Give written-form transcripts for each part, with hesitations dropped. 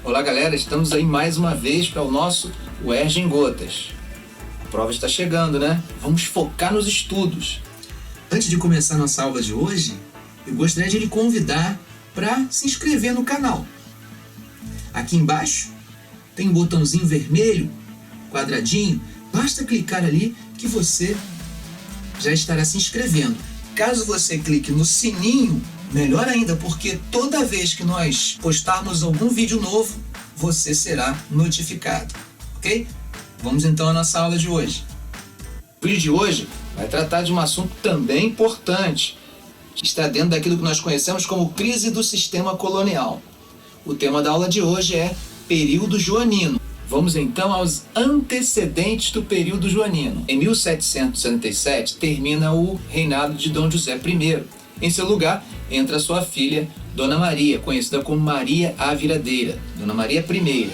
Olá galera, estamos aí mais uma vez para o nosso UERJ em Gotas. A prova está chegando, né? Vamos focar nos estudos. Antes de começar nossa aula de hoje, eu gostaria de lhe convidar para se inscrever no canal. Aqui embaixo tem um botãozinho vermelho, quadradinho, basta clicar ali que você já estará se inscrevendo. Caso você clique no sininho, melhor ainda, porque toda vez que nós postarmos algum vídeo novo, você será notificado, ok? Vamos então à nossa aula de hoje. O vídeo de hoje vai tratar de um assunto também importante, que está dentro daquilo que nós conhecemos como crise do sistema colonial. O tema da aula de hoje é período joanino. Vamos então aos antecedentes do período joanino. Em 1777 termina o reinado de Dom José I. Em seu lugar entra sua filha, Dona Maria, conhecida como Maria a Viradeira, Dona Maria I,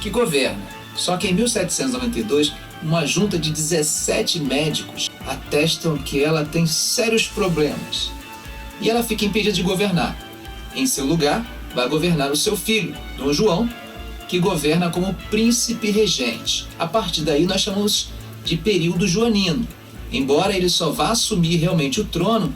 que governa. Só que em 1792, uma junta de 17 médicos atestam que ela tem sérios problemas e ela fica impedida de governar. Em seu lugar, vai governar o seu filho, Dom João, que governa como príncipe regente. A partir daí nós chamamos de período joanino, embora ele só vá assumir realmente o trono,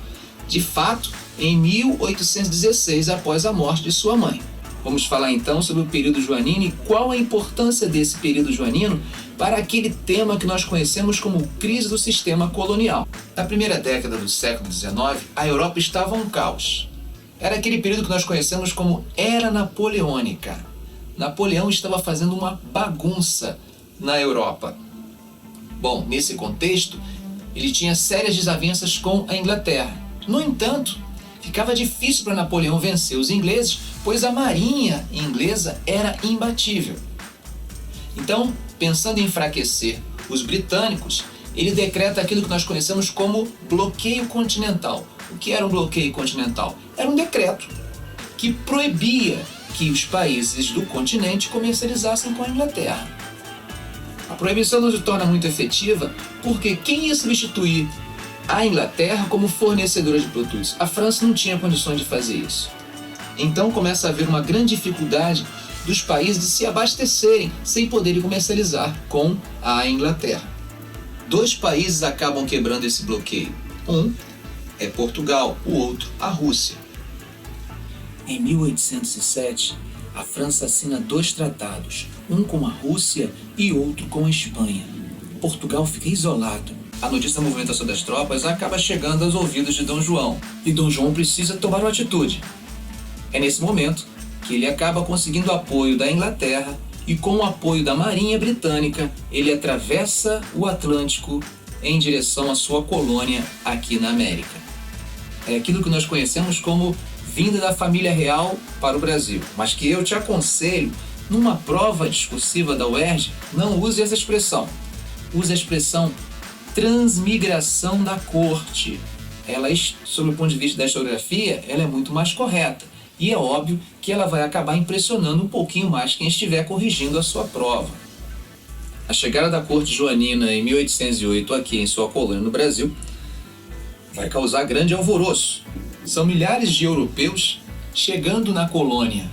de fato, em 1816, após a morte de sua mãe. Vamos falar então sobre o período joanino e qual a importância desse período joanino para aquele tema que nós conhecemos como crise do sistema colonial. Na primeira década do século XIX, a Europa estava um caos. Era aquele período que nós conhecemos como Era Napoleônica. Napoleão estava fazendo uma bagunça na Europa. Bom, nesse contexto, ele tinha sérias desavenças com a Inglaterra. No entanto, ficava difícil para Napoleão vencer os ingleses, pois a marinha inglesa era imbatível. Então, pensando em enfraquecer os britânicos, ele decreta aquilo que nós conhecemos como bloqueio continental. O que era um bloqueio continental? Era um decreto que proibia que os países do continente comercializassem com a Inglaterra. A proibição não se torna muito efetiva porque quem ia substituir a Inglaterra como fornecedora de produtos? A França não tinha condições de fazer isso. Então começa a haver uma grande dificuldade dos países de se abastecerem sem poderem comercializar com a Inglaterra. Dois países acabam quebrando esse bloqueio. Um é Portugal, o outro a Rússia. Em 1807, a França assina dois tratados, um com a Rússia e outro com a Espanha. Portugal fica isolado. A notícia da movimentação das tropas acaba chegando aos ouvidos de Dom João, e Dom João precisa tomar uma atitude. É nesse momento que ele acaba conseguindo o apoio da Inglaterra e com o apoio da Marinha Britânica, ele atravessa o Atlântico em direção à sua colônia aqui na América. É aquilo que nós conhecemos como vinda da família real para o Brasil, mas que eu te aconselho, numa prova discursiva da UERJ, não use essa expressão. Use a expressão transmigração da corte. Ela, sob o ponto de vista da historiografia, ela é muito mais correta. E é óbvio que ela vai acabar impressionando um pouquinho mais quem estiver corrigindo a sua prova. A chegada da corte joanina em 1808 aqui em sua colônia no Brasil vai causar grande alvoroço. São milhares de europeus chegando na colônia.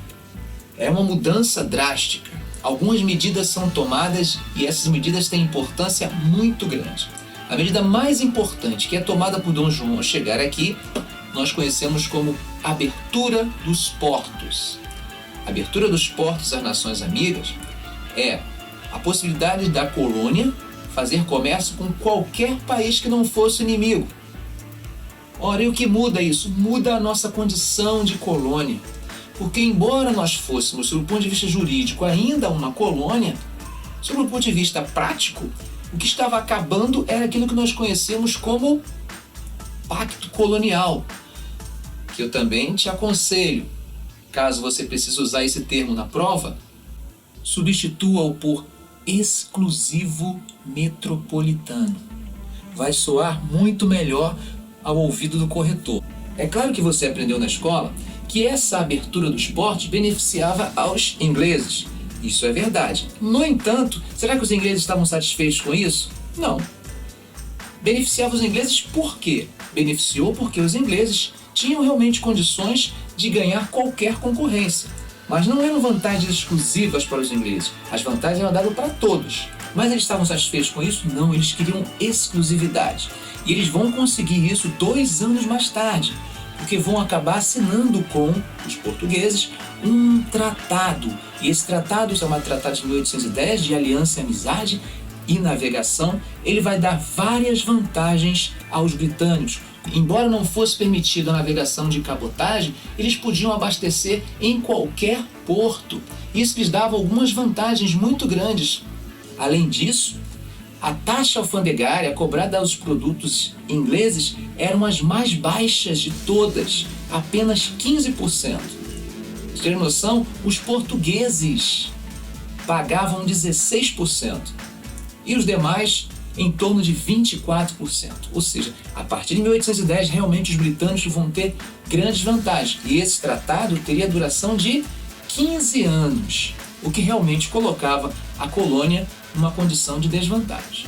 É uma mudança drástica. Algumas medidas são tomadas e essas medidas têm importância muito grande. A medida mais importante que é tomada por Dom João ao chegar aqui, nós conhecemos como abertura dos portos. A abertura dos portos às nações amigas é a possibilidade da colônia fazer comércio com qualquer país que não fosse inimigo. Ora, e o que muda isso? Muda a nossa condição de colônia. Porque embora nós fôssemos, sob o ponto de vista jurídico, ainda uma colônia, sob o ponto de vista prático, o que estava acabando era aquilo que nós conhecemos como pacto colonial, que eu também te aconselho, caso você precise usar esse termo na prova, substitua-o por exclusivo metropolitano. Vai soar muito melhor ao ouvido do corretor. É claro que você aprendeu na escola que essa abertura dos portos beneficiava aos ingleses. Isso é verdade. No entanto, será que os ingleses estavam satisfeitos com isso? Não. Beneficiava os ingleses por quê? Beneficiou porque os ingleses tinham realmente condições de ganhar qualquer concorrência. Mas não eram vantagens exclusivas para os ingleses. As vantagens eram dadas para todos. Mas eles estavam satisfeitos com isso? Não, eles queriam exclusividade. E eles vão conseguir isso 2 anos mais tarde, porque vão acabar assinando com os portugueses um tratado. E esse tratado, chamado Tratado de 1810, de aliança e amizade e navegação, ele vai dar várias vantagens aos britânicos. Embora não fosse permitida a navegação de cabotagem, eles podiam abastecer em qualquer porto. Isso lhes dava algumas vantagens muito grandes. Além disso, a taxa alfandegária cobrada aos produtos ingleses eram as mais baixas de todas, apenas 15%. Vocês terem noção, os portugueses pagavam 16% e os demais em torno de 24%. Ou seja, a partir de 1810, realmente os britânicos vão ter grandes vantagens. E esse tratado teria duração de 15 anos, o que realmente colocava a colônia numa condição de desvantagem.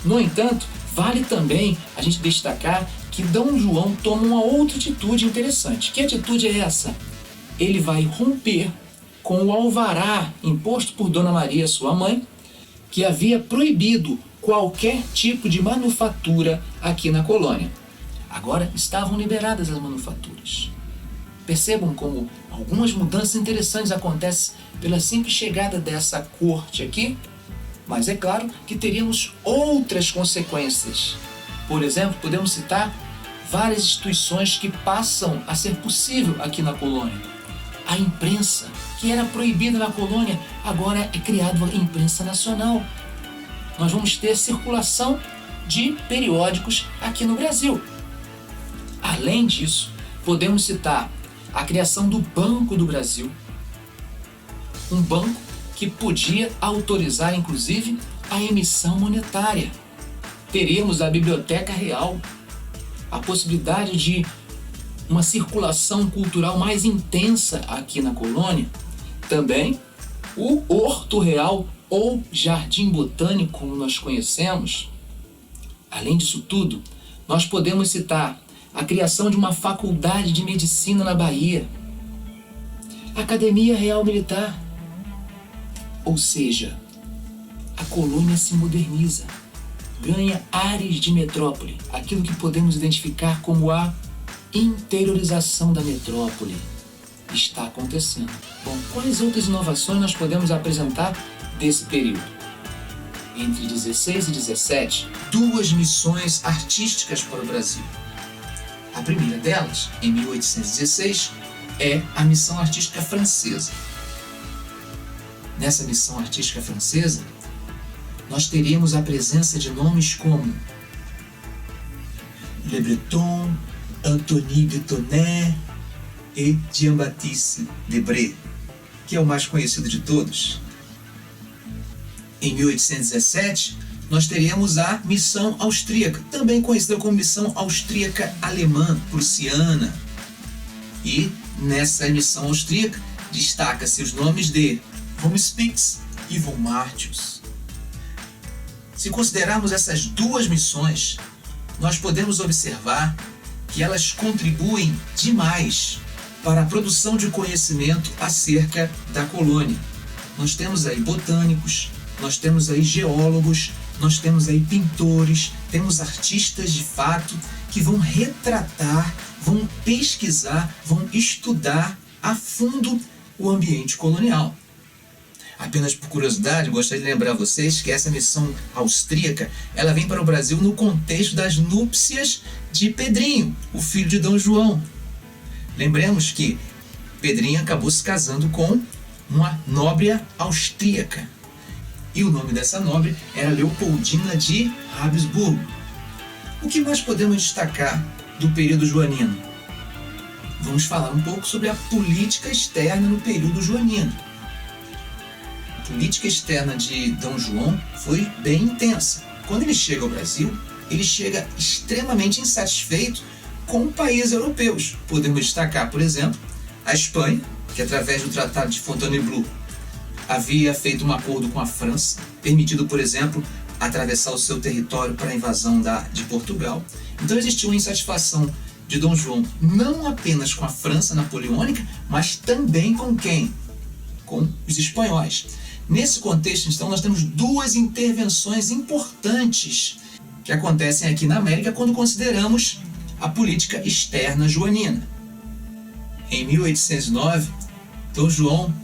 No entanto, vale também a gente destacar que Dom João toma uma outra atitude interessante. Que atitude é essa? Ele vai romper com o alvará imposto por Dona Maria, sua mãe, que havia proibido qualquer tipo de manufatura aqui na colônia. Agora estavam liberadas as manufaturas. Percebam como algumas mudanças interessantes acontecem pela simples chegada dessa corte aqui, mas é claro que teríamos outras consequências. Por exemplo, podemos citar várias instituições que passam a ser possível aqui na colônia. A imprensa, que era proibida na colônia, agora é criada a imprensa nacional. Nós vamos ter circulação de periódicos aqui no Brasil. Além disso, podemos citar a criação do Banco do Brasil, um banco que podia autorizar, inclusive, a emissão monetária. Teríamos a Biblioteca Real, a possibilidade de uma circulação cultural mais intensa aqui na colônia. Também o Horto Real, ou Jardim Botânico, como nós conhecemos. Além disso tudo, nós podemos citar a criação de uma faculdade de medicina na Bahia, a Academia Real Militar. Ou seja, a colônia se moderniza, ganha áreas de metrópole, aquilo que podemos identificar como a interiorização da metrópole. Está acontecendo. Bom, quais outras inovações nós podemos apresentar desse período? Entre 16 e 17, 2 missões artísticas para o Brasil. A primeira delas, em 1816, é a missão artística francesa. Nessa missão artística francesa, nós teríamos a presença de nomes como Le Breton, Antony de Tonnerre e Jean-Baptiste Debré, que é o mais conhecido de todos. Em 1817, nós teríamos a missão austríaca, também conhecida como missão austríaca alemã, prussiana. E nessa missão austríaca destaca-se os nomes de von Spix e von Martius. Se considerarmos essas 2 missões, nós podemos observar que elas contribuem demais para a produção de conhecimento acerca da colônia. Nós temos aí botânicos, nós temos aí geólogos, nós temos aí pintores, temos artistas de fato que vão retratar, vão pesquisar, vão estudar a fundo o ambiente colonial. Apenas por curiosidade, gostaria de lembrar a vocês que essa missão austríaca, ela vem para o Brasil no contexto das núpcias de Pedrinho, o filho de Dom João. Lembremos que Pedrinho acabou se casando com uma nóbria austríaca. E o nome dessa nobre era Leopoldina de Habsburgo. O que nós podemos destacar do período joanino? Vamos falar um pouco sobre a política externa no período joanino. A política externa de Dom João foi bem intensa. Quando ele chega ao Brasil, ele chega extremamente insatisfeito com países europeus. Podemos destacar, por exemplo, a Espanha, que através do Tratado de Fontainebleau havia feito um acordo com a França, permitido, por exemplo, atravessar o seu território para a invasão de Portugal. Então existia uma insatisfação de Dom João não apenas com a França napoleônica, mas também com quem? com os espanhóis. Nesse contexto, então, nós temos duas intervenções importantes que acontecem aqui na América quando consideramos a política externa joanina. Em 1809, Dom João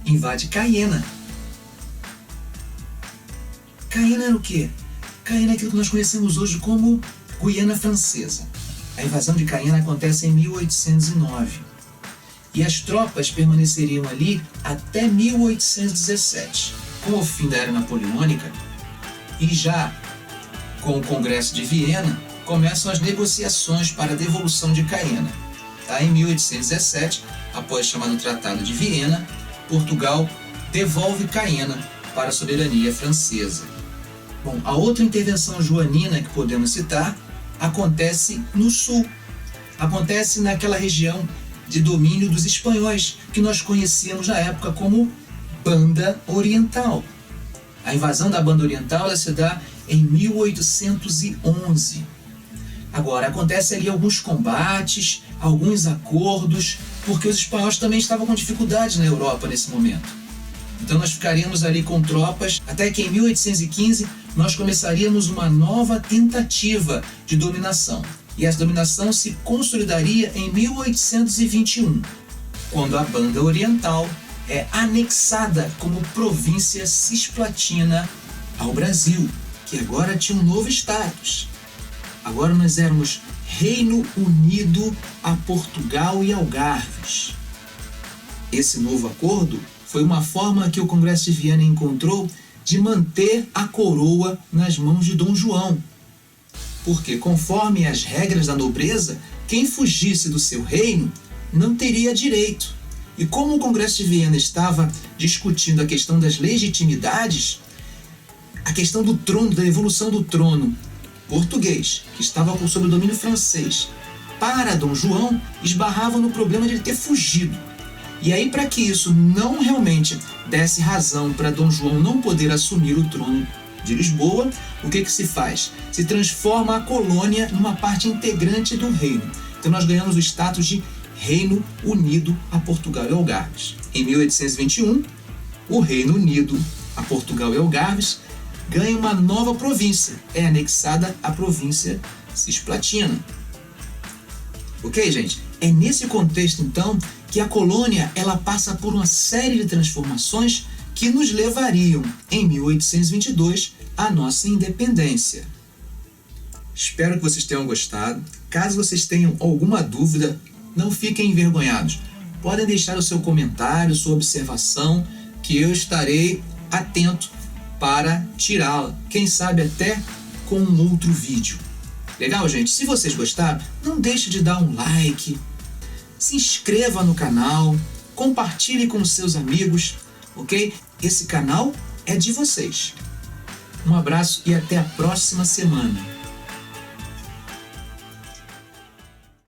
invade Cayena. Cayena era o quê? Cayena é aquilo que nós conhecemos hoje como Guiana Francesa. A invasão de Cayena acontece em 1809. E as tropas permaneceriam ali até 1817. Com o fim da Era Napoleônica e já com o Congresso de Viena, começam as negociações para a devolução de Cayena. Em 1817, após o chamado Tratado de Viena, Portugal devolve Cayena para a soberania francesa. Bom, a outra intervenção joanina que podemos citar acontece no sul. Acontece naquela região de domínio dos espanhóis, que nós conhecíamos na época como Banda Oriental. A invasão da Banda Oriental ela se dá em 1811. Agora, acontece ali alguns combates, alguns acordos, porque os espanhóis também estavam com dificuldades na Europa nesse momento. Então nós ficaríamos ali com tropas, até que em 1815 nós começaríamos uma nova tentativa de dominação. E essa dominação se consolidaria em 1821, quando a Banda Oriental é anexada como província cisplatina ao Brasil, que agora tinha um novo status. Agora nós éramos Reino Unido a Portugal e Algarves. Esse novo acordo foi uma forma que o Congresso de Viena encontrou de manter a coroa nas mãos de Dom João. Porque, conforme as regras da nobreza, quem fugisse do seu reino não teria direito. E como o Congresso de Viena estava discutindo a questão das legitimidades, a questão do trono, da evolução do trono português, que estava sob o domínio francês, para Dom João, esbarrava no problema de ele ter fugido. E aí, para que isso não realmente desse razão para Dom João não poder assumir o trono de Lisboa, o que se faz? Se transforma a colônia numa parte integrante do reino. Então nós ganhamos o status de Reino Unido a Portugal e Algarves. Em 1821, o Reino Unido a Portugal e Algarves ganha uma nova província, é anexada à província cisplatina. Ok, gente? É nesse contexto, então, que a colônia ela passa por uma série de transformações que nos levariam, em 1822, à nossa independência. Espero que vocês tenham gostado. Caso vocês tenham alguma dúvida, não fiquem envergonhados. Podem deixar o seu comentário, sua observação, que eu estarei atento para tirá-la. Quem sabe até com um outro vídeo. Legal, gente? Se vocês gostaram, não deixe de dar um like, se inscreva no canal, compartilhe com seus amigos, ok? Esse canal é de vocês. Um abraço e até a próxima semana.